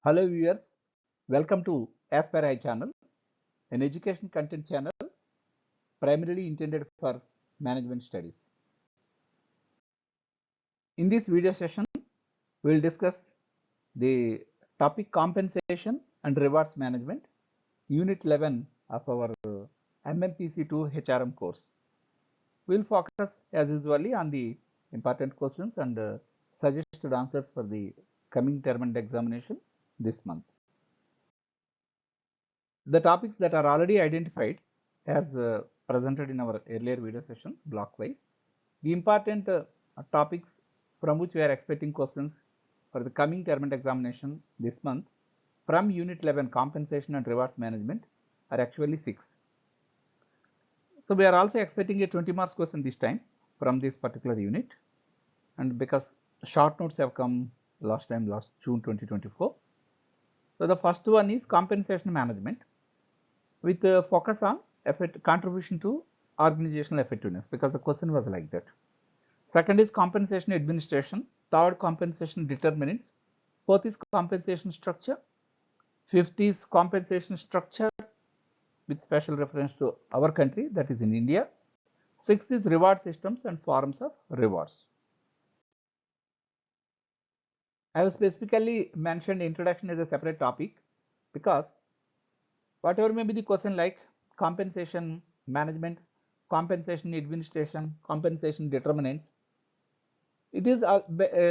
Hello viewers, welcome to As Per I channel, an education content channel primarily intended for management studies. In this video session, we will discuss the topic compensation and rewards management, unit 11 of our MMPC 2 HRM course. We will focus as usually on the important questions and suggested answers for the coming term and examination this month. The topics that are already identified as presented in our earlier video sessions block-wise, the important topics from which we are expecting questions for the coming term and examination this month from unit 11 compensation and rewards management are actually 6. So we are also expecting a 20 marks question this time from this particular unit, and because short notes have come last June 2024. So the first one is compensation management with focus on contribution to organizational effectiveness, because the question was like that. Second is compensation administration. Third, compensation determinants. Fourth is compensation structure. Fifth is compensation structure with special reference to our country, that is in India. Sixth is reward systems and forms of rewards. I have specifically mentioned introduction as a separate topic because whatever may be the question like compensation management, compensation administration, compensation determinants, it is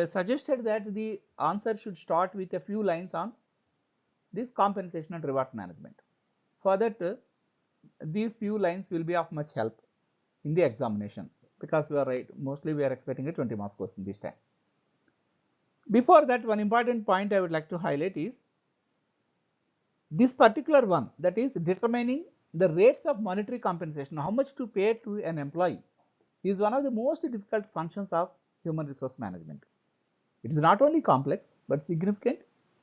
suggested that the answer should start with a few lines on this compensation and rewards management. For that, these few lines will be of much help in the examination, because we are mostly we are expecting a 20 marks question this time. Before that, one important point I would like to highlight is this particular one, that is determining the rates of monetary compensation, how much to pay to an employee, is one of the most difficult functions of human resource management. It is not only complex but significant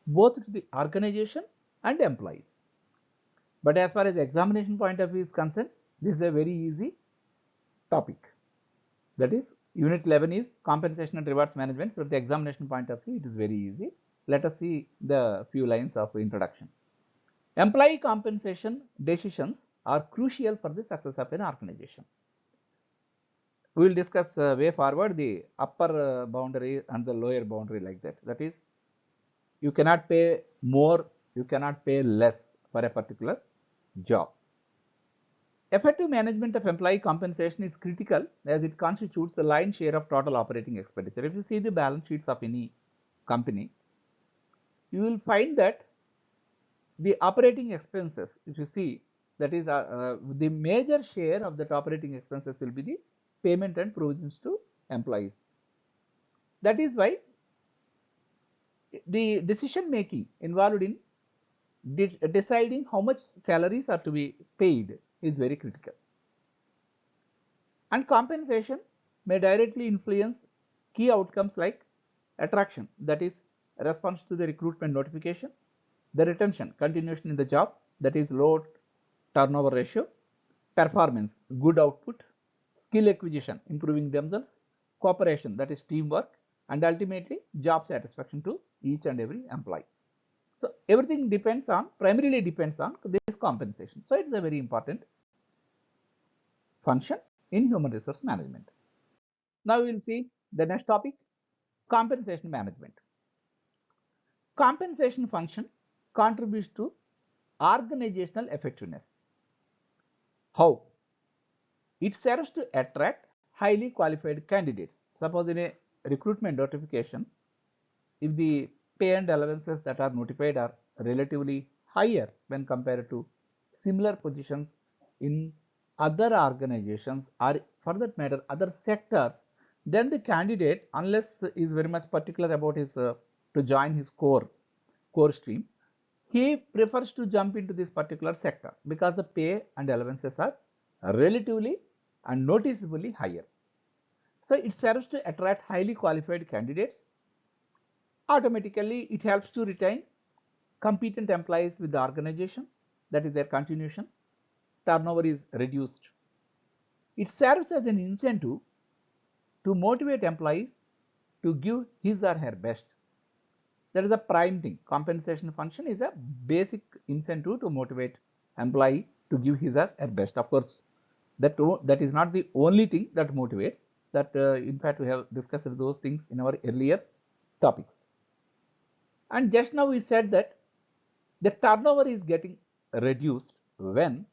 both to the organization and employees. But as far as the examination point of view is concerned, this is a very easy topic. That is, unit 11 is compensation and rewards management. From the examination point of view, it is very easy. Let us see the few lines of introduction. Employee compensation decisions are crucial for the success of an organization. We will discuss way forward the upper boundary and the lower boundary like that. That is, you cannot pay more, you cannot pay less for a particular job. Effective management of employee compensation is critical as it constitutes the lion's share of total operating expenditure. If you see the balance sheets of any company, you will find that the operating expenses, if you see, that is the major share of that operating expenses will be the payment and provisions to employees. That is why the decision making involved in deciding how much salaries are to be paid is very critical. And compensation may directly influence key outcomes like attraction, that is response to the recruitment notification, the retention, continuation in the job, that is low turnover ratio, performance, good output, skill acquisition, improving themselves, cooperation, that is teamwork, and ultimately job satisfaction to each and every employee. So everything depends on, primarily depends on this compensation. So it is a very important function in human resource management. Now we will see the next topic, compensation management. Compensation function contributes to organizational effectiveness. How? It serves to attract highly qualified candidates. Suppose in a recruitment notification, if the pay and allowances that are notified are relatively higher when compared to similar positions in other organizations or for that matter other sectors, then the candidate, unless is very much particular about his to join his core stream, he prefers to jump into this particular sector because the pay and allowances are relatively and noticeably higher. So it serves to attract highly qualified candidates. Automatically it helps to retain competent employees with the organization, that is their continuation. Turnover is reduced. It serves as an incentive to motivate employees to give his or her best. That is the prime thing. Compensation function is a basic incentive to motivate employee to give his or her best. Of course, that is not the only thing that motivates. That in fact we have discussed those things in our earlier topics. And just now we said that the turnover is getting reduced when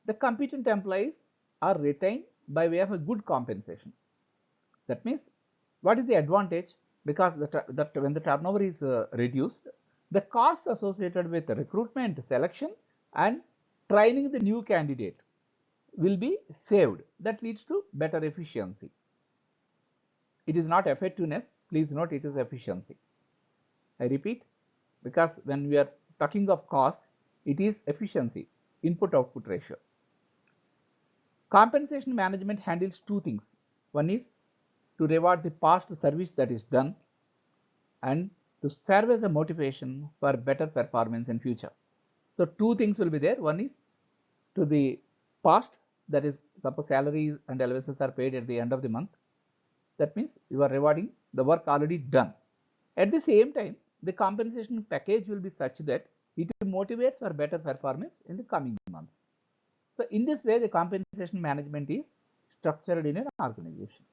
the competent employees are retained by way of a good compensation. That means, what is the advantage? Because when the turnover is reduced, the costs associated with recruitment, selection and training the new candidate will be saved. That leads to better efficiency. It is not effectiveness, please note it is efficiency. I repeat, because when we are talking of cost, it is efficiency, input-output ratio. Compensation management handles two things. One is to reward the past service that is done and to serve as a motivation for better performance in future. So two things will be there. One is to the past, that is suppose salaries and allowances are paid at the end of the month. That means you are rewarding the work already done. At the same time, the compensation package will be such that it motivates for better performance in the coming months. So in this way, the compensation management is structured in an organization.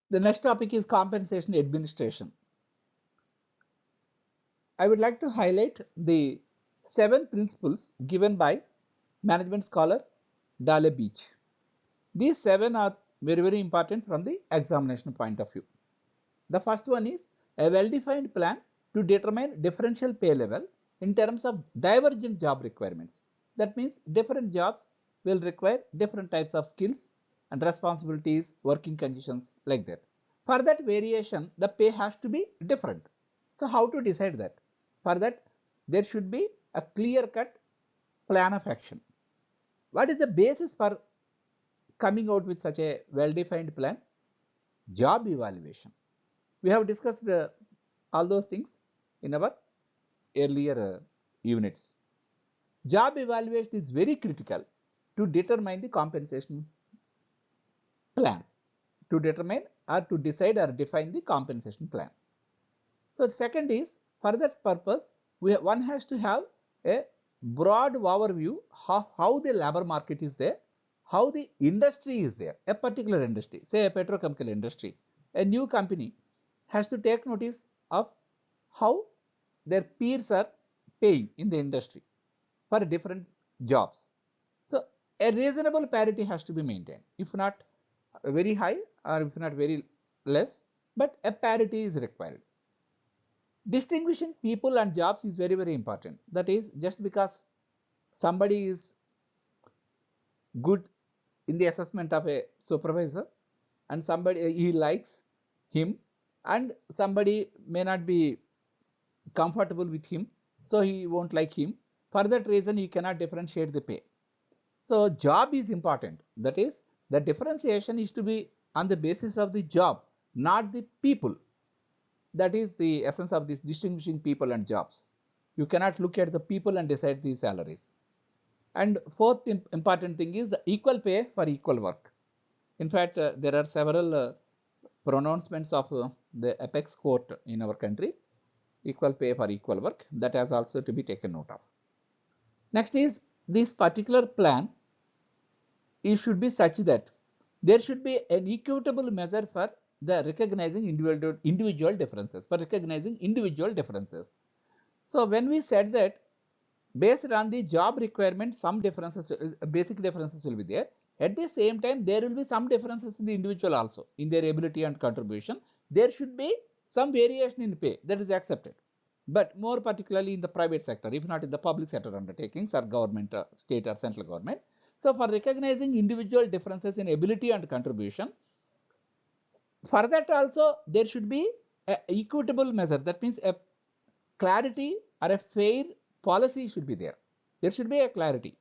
The next topic is compensation administration. I would like to highlight the 7 principles given by management scholar Dale Beach. These 7 are very important from the examination point of view. The first one is a well-defined plan to determine differential pay level in terms of divergent job requirements. That means different jobs will require different types of skills and responsibilities, working conditions, like that. For that variation, the pay has to be different. So how to decide that? For that, there should be a clear-cut plan of action. What is the basis for coming out with such a well-defined plan? Job evaluation. We have discussed all those things in our earlier units. Job evaluation is very critical to determine the compensation plan, to determine or to decide or define the compensation plan. So second is, for that purpose, one has to have a broad overview of how the labor market is there, how the industry is there, a particular industry, say a petrochemical industry. A new company has to take notice of how their peers are paying in the industry for different jobs. So a reasonable parity has to be maintained, if not very high or if not very less, but a parity is required. Distinguishing people and jobs is very important. That is, just because somebody is good in the assessment of a supervisor and somebody he likes him and somebody may not be comfortable with him, so he won't like him. For that reason, you cannot differentiate the pay. So job is important. That is, the differentiation is to be on the basis of the job, not the people. That is the essence of this distinguishing people and jobs. You cannot look at the people and decide the salaries. And fourth important thing is the equal pay for equal work. In fact, there are several pronouncements of the apex court in our country, equal pay for equal work, that has also to be taken note of. Next is, this particular plan, it should be such that there should be an equitable measure for the recognizing individual differences, So when we said that based on the job requirement, some differences, basic differences will be there. At the same time, there will be some differences in the individual also, in their ability and contribution. There should be some variation in pay, that is accepted. But more particularly in the private sector, if not in the public sector undertakings or government, state or central government. So for recognizing individual differences in ability and contribution, for that also there should be an equitable measure. That means a clarity or a fair policy should be there. There should be a clarity.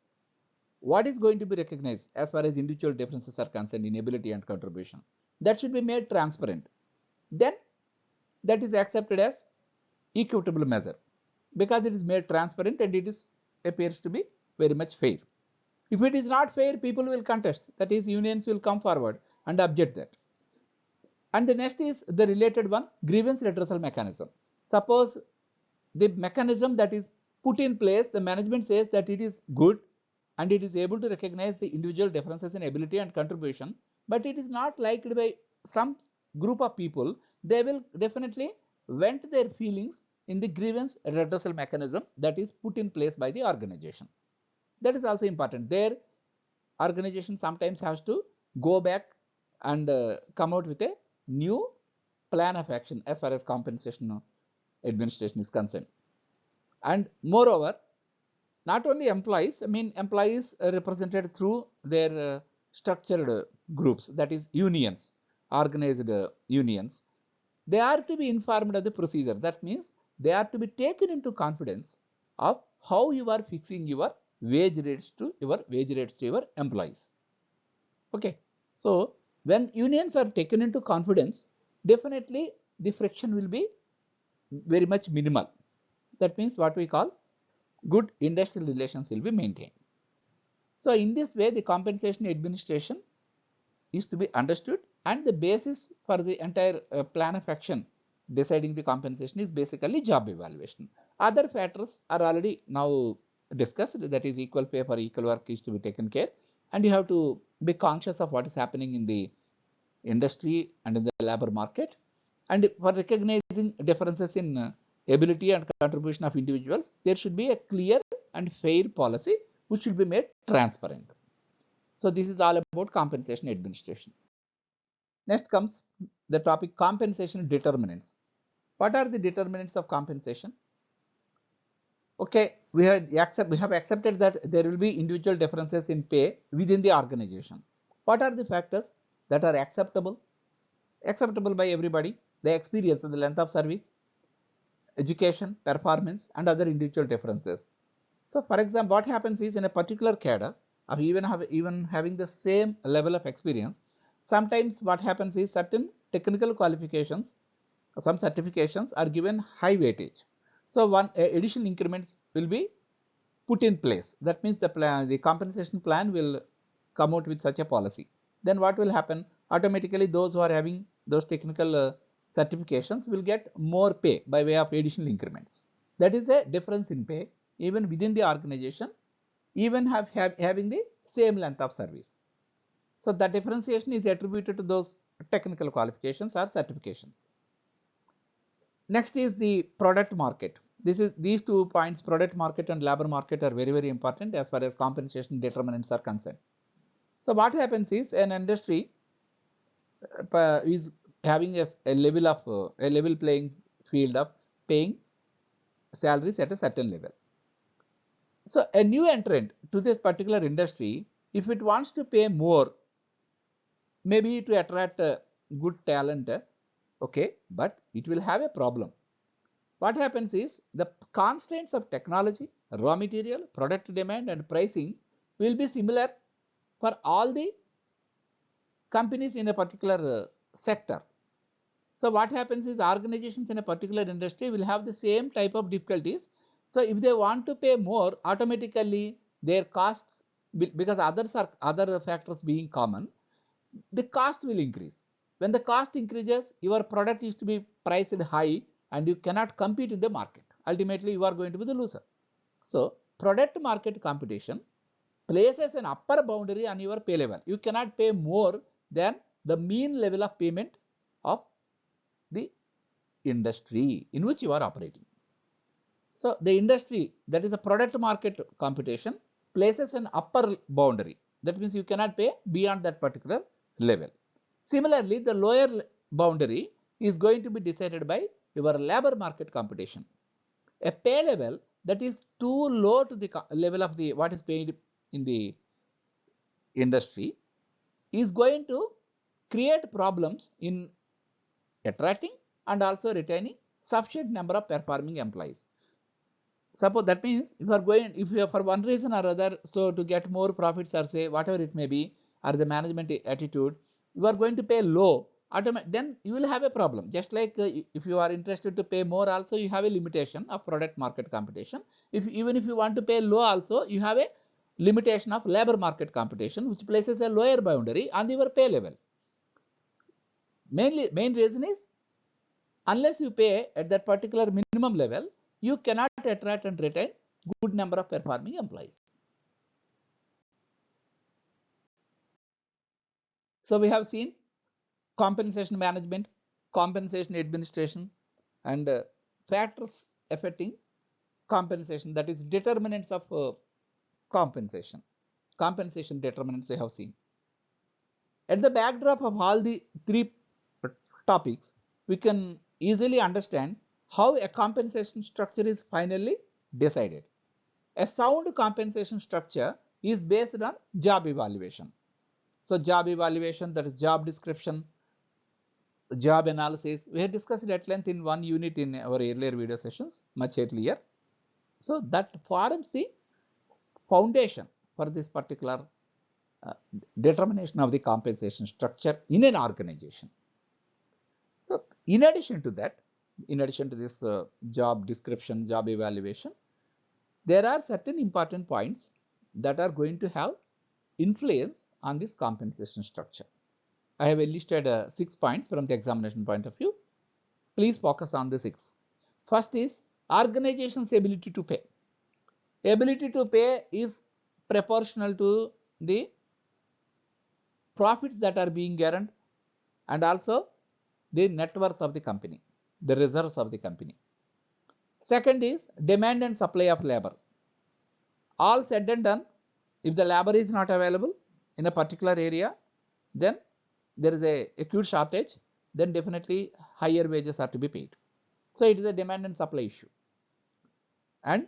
What is going to be recognized as far as individual differences are concerned in ability and contribution? That should be made transparent. Then that is accepted as equitable measure because it is made transparent and it is appears to be very much fair. If it is not fair, people will contest. That is, unions will come forward and object that. And the next is the related one, grievance redressal mechanism. Suppose the mechanism that is put in place, the management says that it is good and it is able to recognize the individual differences in ability and contribution, but it is not liked by some group of people. They will definitely vent their feelings in the grievance redressal mechanism that is put in place by the organization. That is also important. Their organization sometimes has to go back and come out with a new plan of action as far as compensation administration is concerned. And moreover, not only employees, employees are represented through their structured groups, that is unions, organized unions. They are to be informed of the procedure. That means they are to be taken into confidence of how you are fixing your wage rates to your employees. Okay. So when unions are taken into confidence, definitely the friction will be very much minimal. That means what we call good industrial relations will be maintained. So in this way, the compensation administration is to be understood, and the basis for the entire plan of action deciding the compensation is basically job evaluation. Other factors are already now discussed, that is equal pay for equal work is to be taken care, and you have to be conscious of what is happening in the industry and in the labor market, and for recognizing differences in ability and contribution of individuals, there should be a clear and fair policy which should be made transparent. So this is all about compensation administration. Next comes the topic compensation determinants. What are the determinants of compensation? Okay, we have accepted that there will be individual differences in pay within the organization. What are the factors that are acceptable by everybody? The experience and the length of service, education, performance, and other individual differences. So for example, what happens is in a particular cadre of even having the same level of experience, sometimes what happens is certain technical qualifications, some certifications are given high weightage. So one additional increments will be put in place. That means the compensation plan will come out with such a policy. Then what will happen? Automatically those who are having those technical certifications will get more pay by way of additional increments. That is a difference in pay even within the organization, even having the same length of service. So the differentiation is attributed to those technical qualifications or certifications. Next is the product market. These 2 points, product market and labor market, are very important as far as compensation determinants are concerned. So what happens is an industry is having a level playing field of paying salaries at a certain level. So a new entrant to this particular industry, if it wants to pay more, maybe to attract good talent, okay, but it will have a problem. What happens is the constraints of technology, raw material, product demand and pricing will be similar for all the companies in a particular sector. So what happens is organizations in a particular industry will have the same type of difficulties. So if they want to pay more, automatically their costs, because other factors being common, the cost will increase. When the cost increases, your product is to be priced high and you cannot compete in the market. Ultimately, you are going to be the loser. So product market competition places an upper boundary on your pay level. You cannot pay more than the mean level of payment of the industry in which you are operating. So the industry, that is the product market competition, places an upper boundary. That means you cannot pay beyond that particular level. Similarly, the lower boundary is going to be decided by your labor market competition. A pay level that is too low to the level of the what is paid in the industry is going to create problems in attracting and also retaining sufficient number of performing employees. Suppose that means if you are for one reason or other, so to get more profits or say whatever it may be, or the management attitude, you are going to pay low, then you will have a problem. Just like if you are interested to pay more also, you have a limitation of product market competition. Even if you want to pay low also, you have a limitation of labor market competition, which places a lower boundary on your pay level. Main reason is unless you pay at that particular minimum level, you cannot attract and retain good number of performing employees. So we have seen compensation management, compensation administration, and factors affecting compensation, that is determinants of compensation. Compensation determinants we have seen. At the backdrop of all the three topics, we can easily understand how a compensation structure is finally decided. A sound compensation structure is based on job evaluation. So job evaluation, that is job description, job analysis, we have discussed it at length in one unit in our earlier video sessions, much earlier. So that forms the foundation for this particular determination of the compensation structure in an organization. So in addition to that, in addition to this job description, job evaluation, there are certain important points that are going to have influence on this compensation structure. I have listed 6 points from the examination point of view. Please focus on the 6. First is organization's ability to pay. Ability to pay is proportional to the profits that are being earned and also the net worth of the company, the reserves of the company. Second is demand and supply of labor. All said and done, if the labor is not available in a particular area, then there is a acute shortage, then definitely higher wages are to be paid. So it is a demand and supply issue. And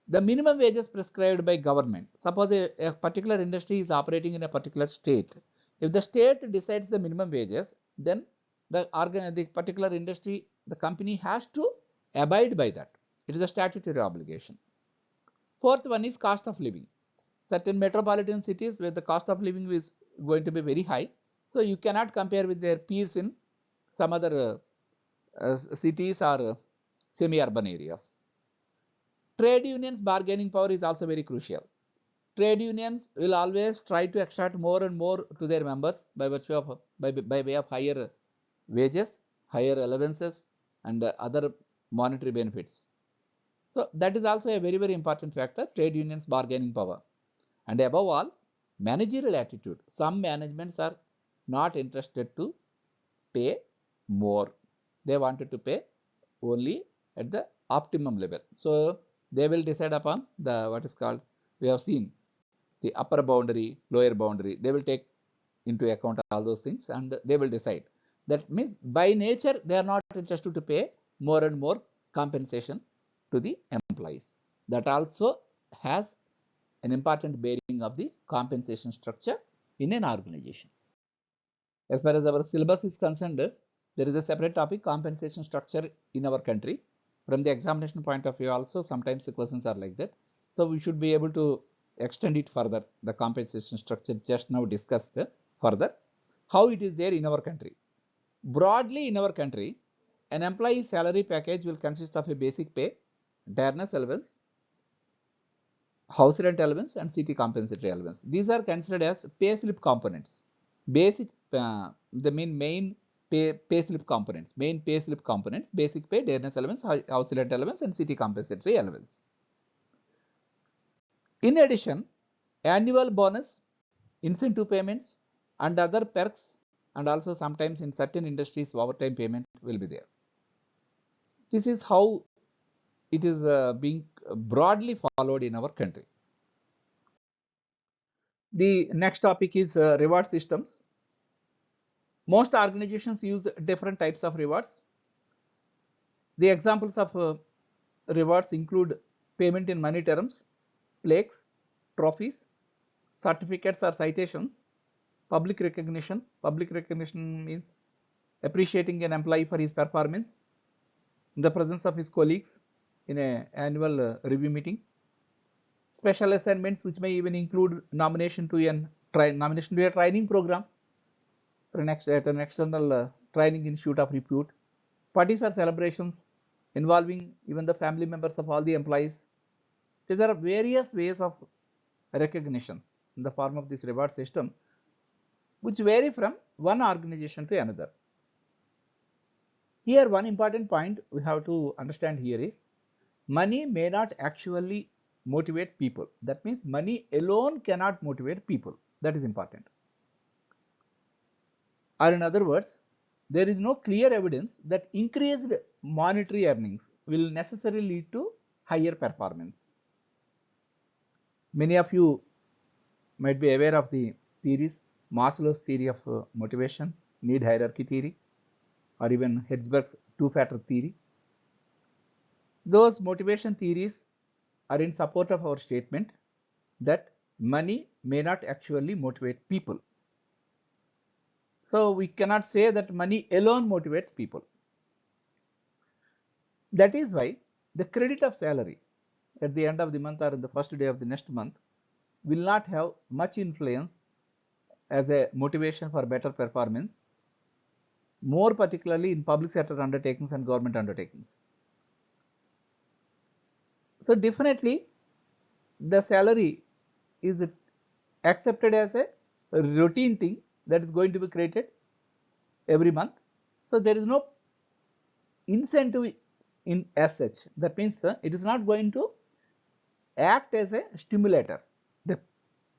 the minimum wages prescribed by government. Suppose a particular industry is operating in a particular state. If the state decides the minimum wages, then the particular industry, the company has to abide by that. It is a statutory obligation. Fourth one is cost of living. Certain metropolitan cities where the cost of living is going to be very high, so you cannot compare with their peers in some other cities or semi-urban areas. Trade unions' bargaining power is also very crucial. Trade unions will always try to extract more and more to their members by virtue of by way of higher wages, higher allowances, and other monetary benefits. So that is also a very important factor, trade unions' bargaining power. And above all, managerial attitude. Some managements are not interested to pay more. They wanted to pay only at the optimum level. So they will decide upon the what is called, we have seen the upper boundary, lower boundary. They will take into account all those things and they will decide. That means by nature they are not interested to pay more and more compensation to the employees. That also has an important bearing of the compensation structure in an organization. As far as our syllabus is concerned, there is a separate topic, compensation structure in our country. From the examination point of view also, sometimes the questions are like that. So we should be able to extend it further, the compensation structure just now discussed further, how it is there in our country. Broadly in our country, an employee's salary package will consist of a basic pay, diurnal allowance, house rent allowance and city compensatory allowance. These are considered as pay slip components. Basic, the main pay slip components, basic pay, diurnal allowance, house rent allowance and city compensatory allowance. In addition, annual bonus, incentive payments and other perks, and also sometimes in certain industries overtime payment will be there. This is how it is being broadly followed in our country. The next topic is reward systems. Most organizations use different types of rewards. The examples of rewards include payment in money terms, plaques, trophies, certificates or citations, public recognition. Public recognition means appreciating an employee for his performance in the presence of his colleagues in an annual review meeting. Special assignments, which may even include nomination to a training program for an external training institute of repute. Parties or celebrations involving even the family members of all the employees. These are various ways of recognition in the form of this reward system, which vary from one organization to another. Here one important point we have to understand here is money may not actually motivate people. That means money alone cannot motivate people. That is important. Or in other words, there is no clear evidence that increased monetary earnings will necessarily lead to higher performance. Many of you might be aware of the theories, Maslow's theory of motivation, need hierarchy theory, or even Hertzberg's two-factor theory. Those motivation theories are in support of our statement that money may not actually motivate people. So we cannot say that money alone motivates people. That is why the credit of salary at the end of the month or in the first day of the next month will not have much influence as a motivation for better performance, more particularly in public sector undertakings and government undertakings. So definitely the salary is accepted as a routine thing that is going to be created every month. So there is no incentive in as such. That means it is not going to act as a stimulator. The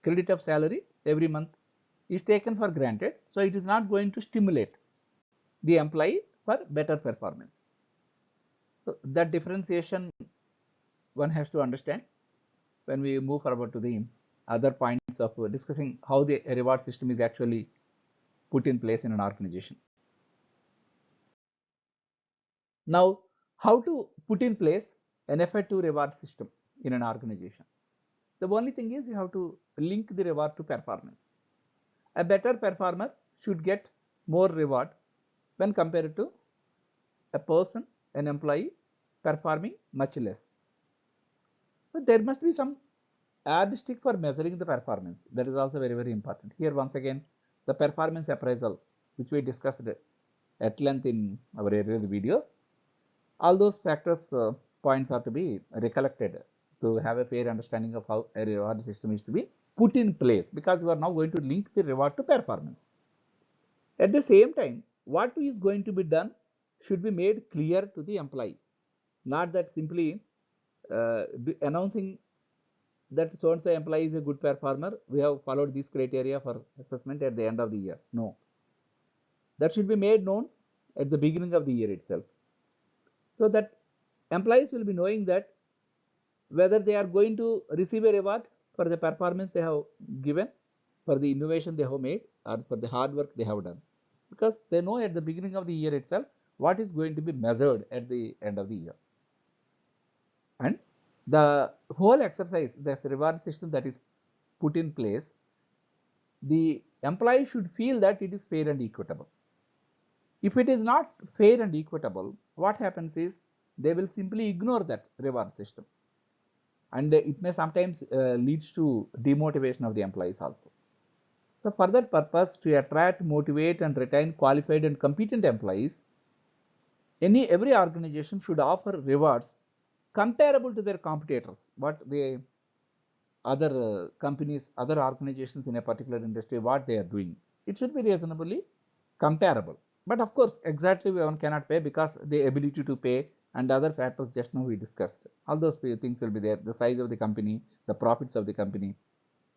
credit of salary every month is taken for granted. So it is not going to stimulate the employee for better performance. So that differentiation one has to understand when we move forward to the other points of discussing how the reward system is actually put in place in an organization. Now, how to put in place an effective reward system in an organization? The only thing is you have to link the reward to performance. A better performer should get more reward when compared to a person, an employee performing much less. So there must be some yardstick for measuring the performance. That is also very, very important. Here once again, the performance appraisal, which we discussed at length in our earlier videos, all those factors points are to be recollected to have a fair understanding of how a reward system is to be put in place, because we are now going to link the reward to performance. At the same time, what is going to be done should be made clear to the employee, not that simply announcing that so and so employee is a good performer, we have followed this criteria for assessment at the end of the year. No, that should be made known at the beginning of the year itself, so that employees will be knowing that whether they are going to receive a reward for the performance they have given, for the innovation they have made, or for the hard work they have done, because they know at the beginning of the year itself what is going to be measured at the end of the year. And the whole exercise, this reward system that is put in place, the employee should feel that it is fair and equitable. If it is not fair and equitable, what happens is they will simply ignore that reward system, and it may sometimes leads to demotivation of the employees also. So for that purpose, to attract, motivate and retain qualified and competent employees, every organization should offer rewards comparable to their competitors, what the other companies, other organizations in a particular industry, what they are doing. It should be reasonably comparable. But of course, exactly one cannot pay, because the ability to pay and other factors just now we discussed. All those things will be there. The size of the company, the profits of the company,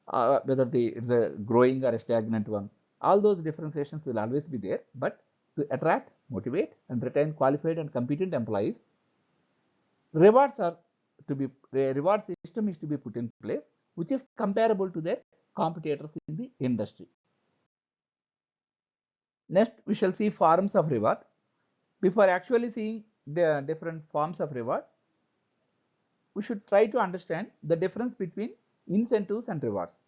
whether it's a growing or a stagnant one. All those differentiations will always be there. But to attract, motivate and retain qualified and competent employees, reward system is to be put in place, which is comparable to their competitors in the industry. Next, we shall see forms of reward. Before actually seeing the different forms of reward, we should try to understand the difference between incentives and rewards.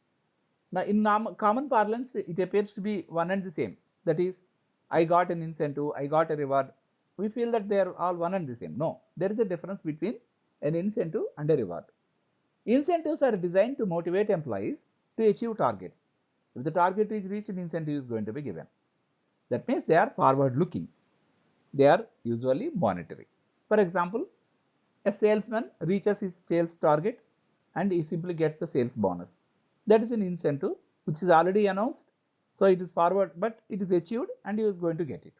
Now, in common parlance, it appears to be one and the same. That is, I got an incentive, I got a reward. We feel that they are all one and the same. No, there is a difference between an incentive and a reward. Incentives are designed to motivate employees to achieve targets. If the target is reached, an incentive is going to be given. That means they are forward looking. They are usually monetary. For example, a salesman reaches his sales target and he simply gets the sales bonus. That is an incentive which is already announced. So it is forward, but it is achieved and he is going to get it.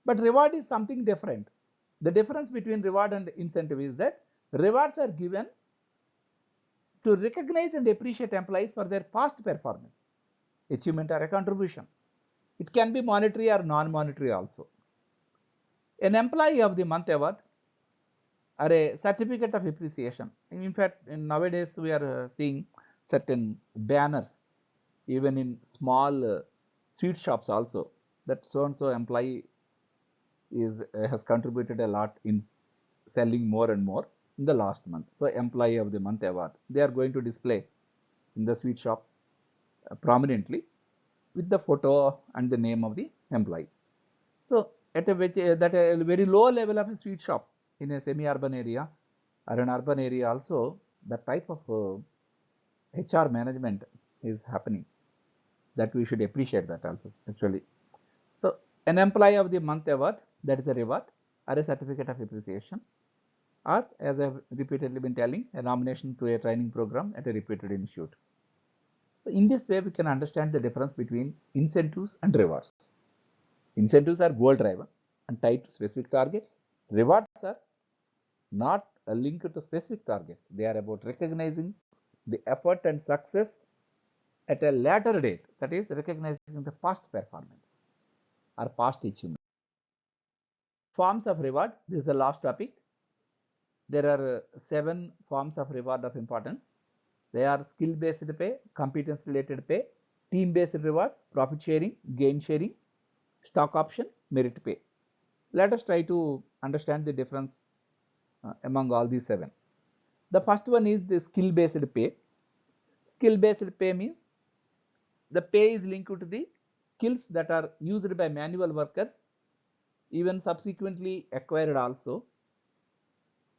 But reward is something different. The difference between reward and incentive is that rewards are given to recognize and appreciate employees for their past performance, achievement, or a contribution. It can be monetary or non-monetary also. An employee of the month award or a certificate of appreciation. In fact, nowadays we are seeing certain banners even in small sweet shops also, that so and so employee has contributed a lot in selling more and more in the last month. So employee of the month award, they are going to display in the sweet shop prominently with the photo and the name of the employee. So at a very low level of a sweet shop in a semi-urban area or an urban area also, that type of HR management is happening, that we should appreciate that also actually. So an employee of the month award, that is a reward or a certificate of appreciation, or as I have repeatedly been telling, a nomination to a training program at a reputed institute. So in this way we can understand the difference between incentives and rewards. Incentives are goal driven and tied to specific targets. Rewards are not linked to specific targets. They are about recognizing the effort and success at a later date, that is recognizing the past performance or past achievement. Forms of reward, this is the last topic. There are 7 forms of reward of importance. They are skill based pay, competence related pay, team based rewards, profit sharing, gain sharing, stock option, merit pay. Let us try to understand the difference among all these 7. The first one is the skill based pay. Skill based pay means the pay is linked to the skills that are used by manual workers, even subsequently acquired also.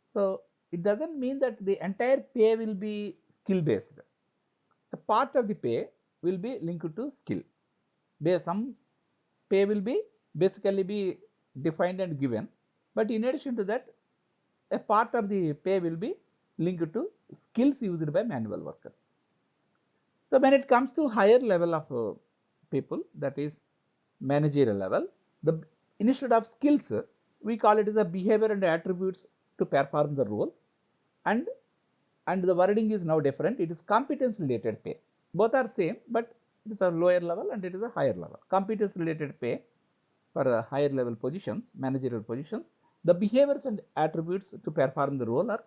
So it doesn't mean that the entire pay will be skill based. A part of the pay will be linked to skill. Some pay will be basically be defined and given, but in addition to that, a part of the pay will be linked to skills used by manual workers. So when it comes to higher level of people, that is managerial level, instead of skills, we call it as a behavior and attributes to perform the role, and the wording is now different. It is competence related pay. Both are same, but it is a lower level and it is a higher level. Competence related pay for higher level positions, managerial positions, the behaviors and attributes to perform the role are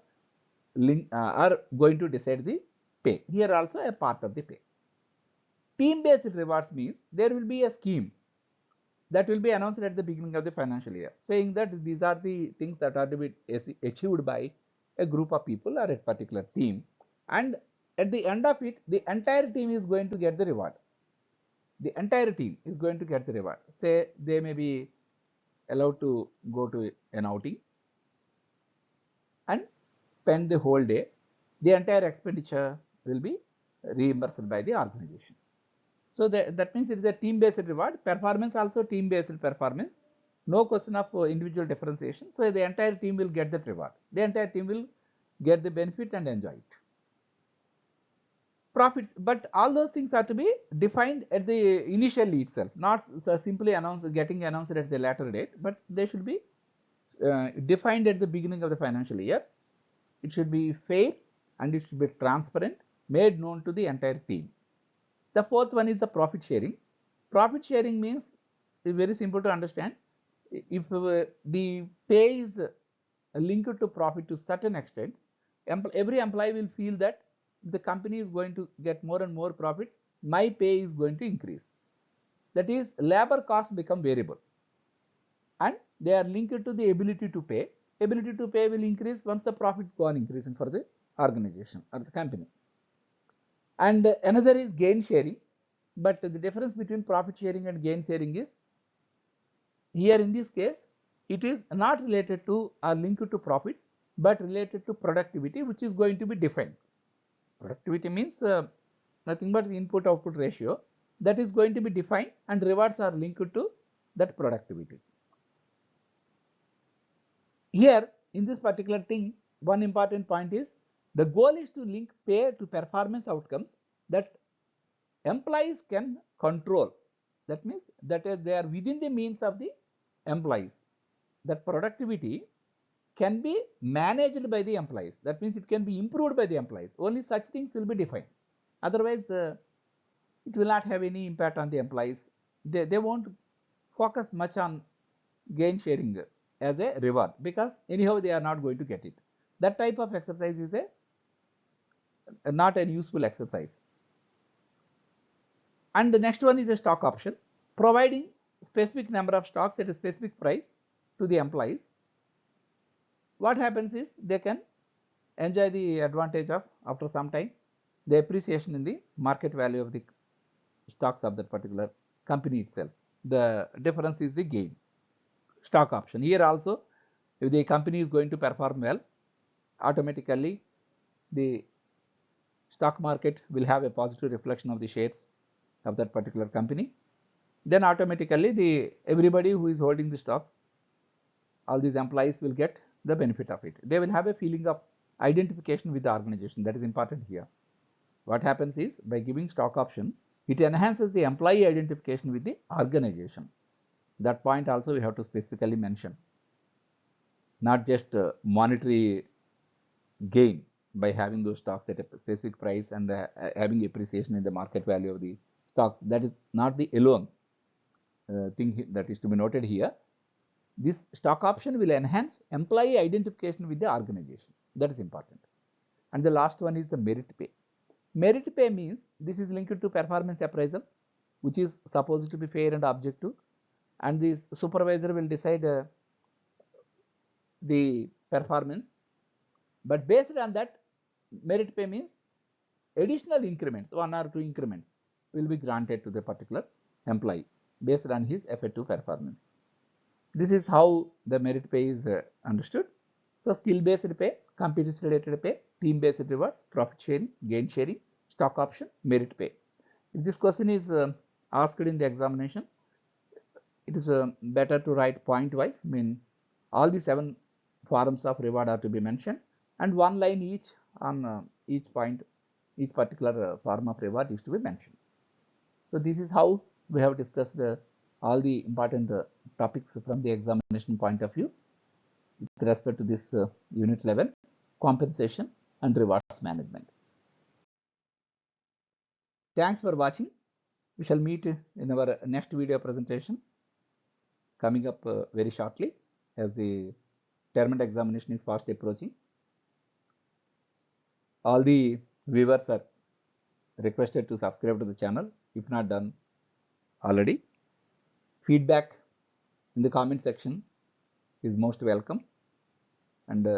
going to decide the pay. Here also a part of the pay. Team based rewards means there will be a scheme that will be announced at the beginning of the financial year, saying that these are the things that are to be achieved by a group of people or a particular team, and at the end of it, the entire team is going to get the reward. The entire team is going to get the reward. Say they may be allowed to go to an outing and spend the whole day. The entire expenditure will be reimbursed by the organization. So that means it is a team based reward. Performance also team based performance. No question of individual differentiation. So the entire team will get that reward. The entire team will get the benefit and enjoy it. Profits, but all those things are to be defined at the initially itself, not simply getting announced at the later date, but they should be defined at the beginning of the financial year. It should be fair and it should be transparent, made known to the entire team. The fourth one is the profit sharing. Profit sharing means, very simple to understand. If the pay is linked to profit to certain extent, every employee will feel that the company is going to get more and more profits, my pay is going to increase. That is, labor costs become variable and they are linked to the ability to pay. Ability to pay will increase once the profits go on increasing for the organization or the company. And another is gain sharing, but the difference between profit sharing and gain sharing is, here in this case, it is not related to or linked to profits, but related to productivity, which is going to be defined. Productivity means nothing but input output ratio, that is going to be defined, and rewards are linked to that productivity. Here in this particular thing, one important point is the goal is to link pay to performance outcomes that employees can control. That means that they are within the means of the employees, that productivity can be managed by the employees. That means it can be improved by the employees. Only such things will be defined. Otherwise, it will not have any impact on the employees. They won't focus much on gain sharing as a reward, because anyhow they are not going to get it. That type of exercise is not an useful exercise. And the next one is a stock option, providing specific number of stocks at a specific price to the employees. What happens is they can enjoy the advantage of, after some time, the appreciation in the market value of the stocks of that particular company itself. The difference is the gain. Stock option. Here also, if the company is going to perform well, automatically the stock market will have a positive reflection of the shares of that particular company. Then automatically everybody who is holding the stocks, all these employees will get the benefit of it. They will have a feeling of identification with the organization. That is important here. What happens is, by giving stock option, it enhances the employee identification with the organization. That point also we have to specifically mention. Not just monetary gain by having those stocks at a specific price and having appreciation in the market value of the stocks. That is not the alone thing that is to be noted here. This stock option will enhance employee identification with the organization. That is important. And the last one is the merit pay. Merit pay means this is linked to performance appraisal, which is supposed to be fair and objective, and the supervisor will decide the performance. But based on that, merit pay means additional increments, 1 or 2 increments will be granted to the particular employee based on his effective performance. This is how the merit pay is understood. So, skill-based pay, competence-related pay, team-based rewards, profit sharing, gain sharing, stock option, merit pay. If this question is asked in the examination, it is better to write point-wise. I mean, all the 7 forms of reward are to be mentioned, and 1 line each on each point, each particular form of reward is to be mentioned. So, this is how we have discussed all the important topics from the examination point of view with respect to this unit 11, compensation and rewards management. Thanks for watching. We shall meet in our next video presentation coming up very shortly, as the term examination is fast approaching. All the viewers are requested to subscribe to the channel if not done already. Feedback in the comment section is most welcome, and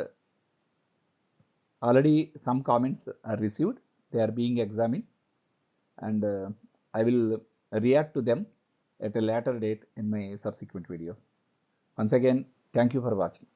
already some comments are received. They are being examined, and I will react to them at a later date in my subsequent videos. Once again, thank you for watching.